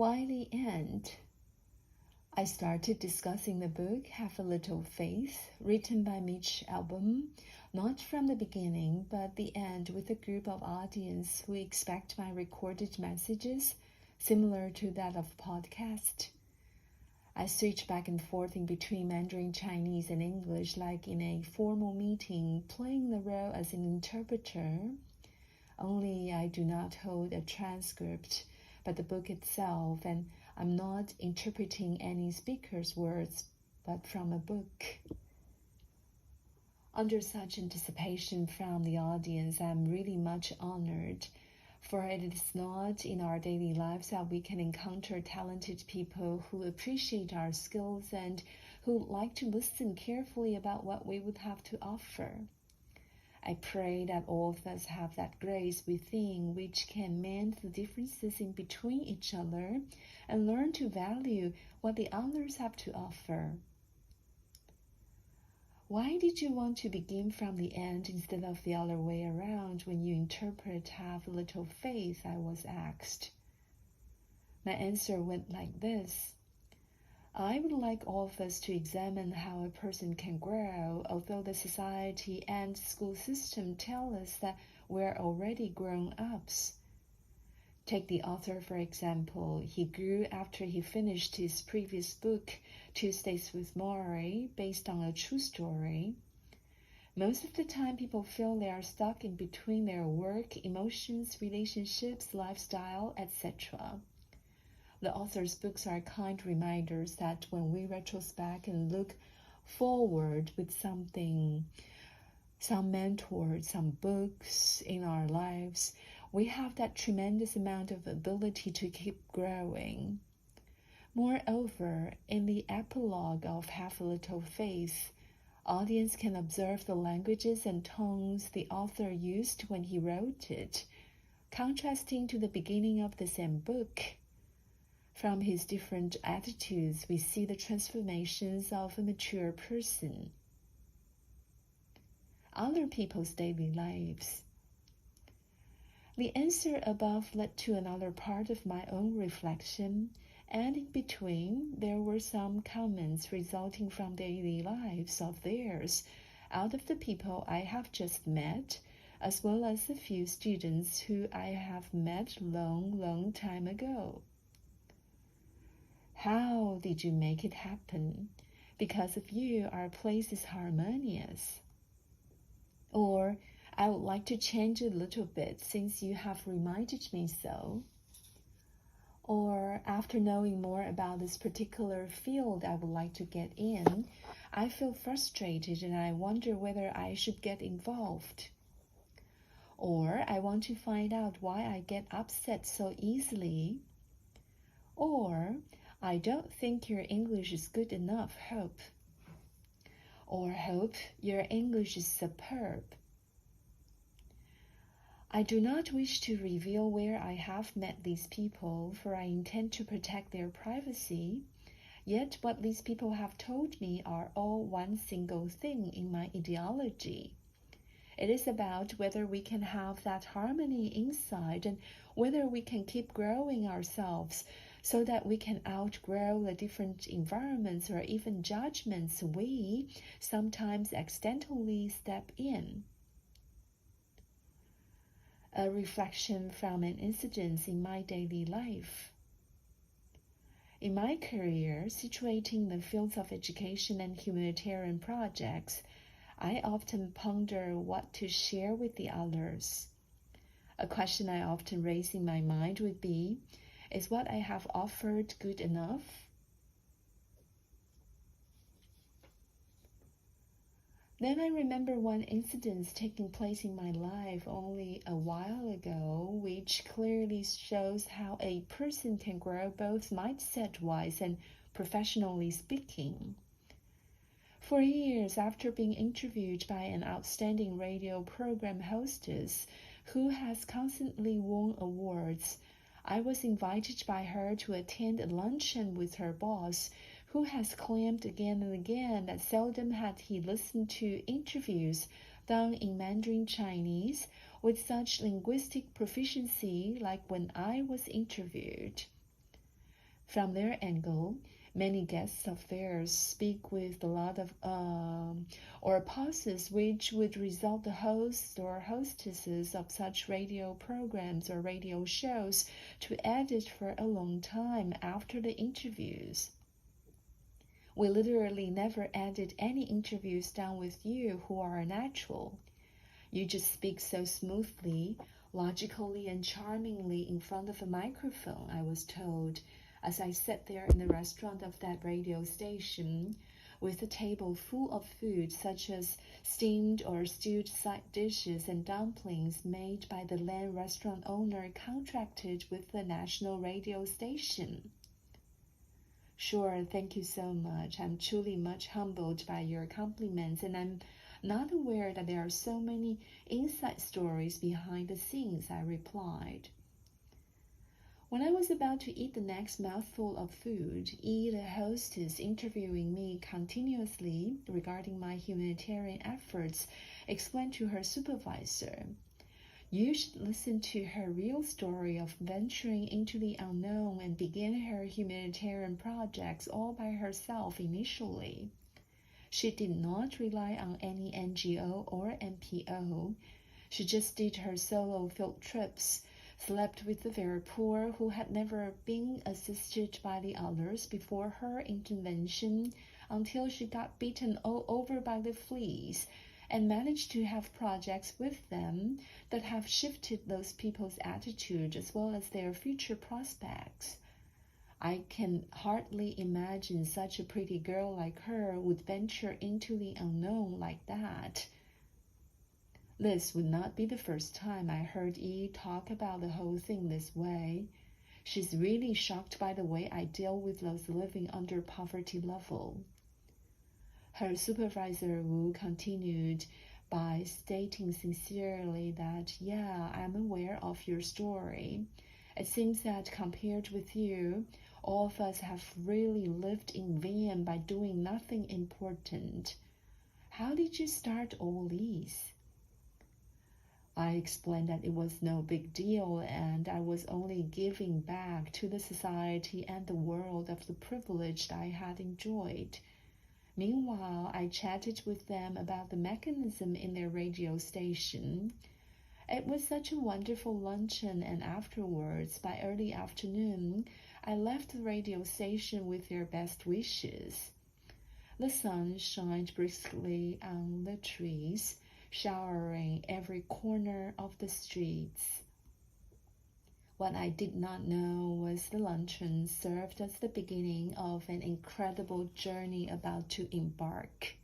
Why the end? I started discussing the book Have a Little Faith, written by Mitch Albom, not from the beginning, but the end, with a group of audience who expect my recorded messages, similar to that of podcast. I switch back and forth in between Mandarin Chinese and English like in a formal meeting, playing the role as an interpreter. Only I do not hold a transcript, but the book itself, and I'm not interpreting any speaker's words, but from a book. Under such anticipation from the audience, I'm really much honored, for it is not in our daily lives that we can encounter talented people who appreciate our skills and who like to listen carefully about what we would have to offer. I pray that all of us have that grace within which can mend the differences in between each other and learn to value what the others have to offer. Why did you want to begin from the end instead of the other way around when you interpret Have a Little Faith? I was asked. My answer went like this. I would like all of us to examine how a person can grow, although the society and school system tell us that we're already grown-ups. Take the author, for example. He grew after he finished his previous book, Tuesdays with Morrie, based on a true story. Most of the time, people feel they are stuck in between their work, emotions, relationships, lifestyle, etc. The author's books are kind reminders that when we retrospect and look forward with something, some mentor, some books in our lives, we have that tremendous amount of ability to keep growing. Moreover, in the epilogue of Have a Little Faith, audience can observe the languages and tones the author used when he wrote it, contrasting to the beginning of the same book. From his different attitudes, we see the transformations of a mature person. Other people's daily lives. The answer above led to another part of my own reflection, and in between there were some comments resulting from daily lives of theirs out of the people I have just met, as well as a few students who I have met long time ago. How did you make it happen? Because of you, our place is harmonious. Or, I would like to change a little bit since you have reminded me so. Or, after knowing more about this particular field I would like to get in, I feel frustrated and I wonder whether I should get involved. Or, I want to find out why I get upset so easily. Or, I don't think your English is good enough, Hope. Or, Hope, your English is superb. I do not wish to reveal where I have met these people, for I intend to protect their privacy, yet what these people have told me are all one single thing in my ideology. It is about whether we can have that harmony inside and whether we can keep growing ourselves so that we can outgrow the different environments or even judgments we sometimes accidentally step in. A reflection from an incident in my daily life. In my career, situating the fields of education and humanitarian projects, I often ponder what to share with the others. A question I often raise in my mind would be, is what I have offered good enough? Then I remember one incident taking place in my life only a while ago, which clearly shows how a person can grow both mindset-wise and professionally speaking. For years, after being interviewed by an outstanding radio program hostess who has constantly won awards, I was invited by her to attend a luncheon with her boss, who has claimed again and again that seldom had he listened to interviews done in Mandarin Chinese with such linguistic proficiency like when I was interviewed. From their angle, many guests of theirs speak with a lot of or pauses, which would result the hosts or hostesses of such radio programs or radio shows to edit for a long time after the interviews. We literally never edit any interviews done with you who are natural. You just speak so smoothly, logically, and charmingly in front of a microphone, I was told, as I sat there in the restaurant of that radio station, with a table full of food such as steamed or stewed side dishes and dumplings made by the land restaurant owner contracted with the national radio station. Sure, thank you so much. I'm truly much humbled by your compliments, and I'm not aware that there are so many inside stories behind the scenes, I replied. When I was about to eat the next mouthful of food, the hostess interviewing me continuously regarding my humanitarian efforts explained to her supervisor, "You should listen to her real story of venturing into the unknown and begin her humanitarian projects all by herself initially. She did not rely on any NGO or NPO. She just did her solo field trips, slept with the very poor who had never been assisted by the others before her intervention until she got beaten all over by the fleas, and managed to have projects with them that have shifted those people's attitude as well as their future prospects. I can hardly imagine such a pretty girl like her would venture into the unknown like that." This would not be the first time I heard talk about the whole thing this way. She's really shocked by the way I deal with those living under poverty level. Her supervisor Wu continued by stating sincerely that, "Yeah, I'm aware of your story. It seems that compared with you, all of us have really lived in vain by doing nothing important. How did you start all these?" I explained that it was no big deal and I was only giving back to the society and the world of the privilege I had enjoyed. Meanwhile, I chatted with them about the mechanism in their radio station. It was such a wonderful luncheon, and afterwards, by early afternoon, I left the radio station with their best wishes. The sun shined briskly on the trees, showering every corner of the streets. What I did not know was the luncheon served as the beginning of an incredible journey about to embark.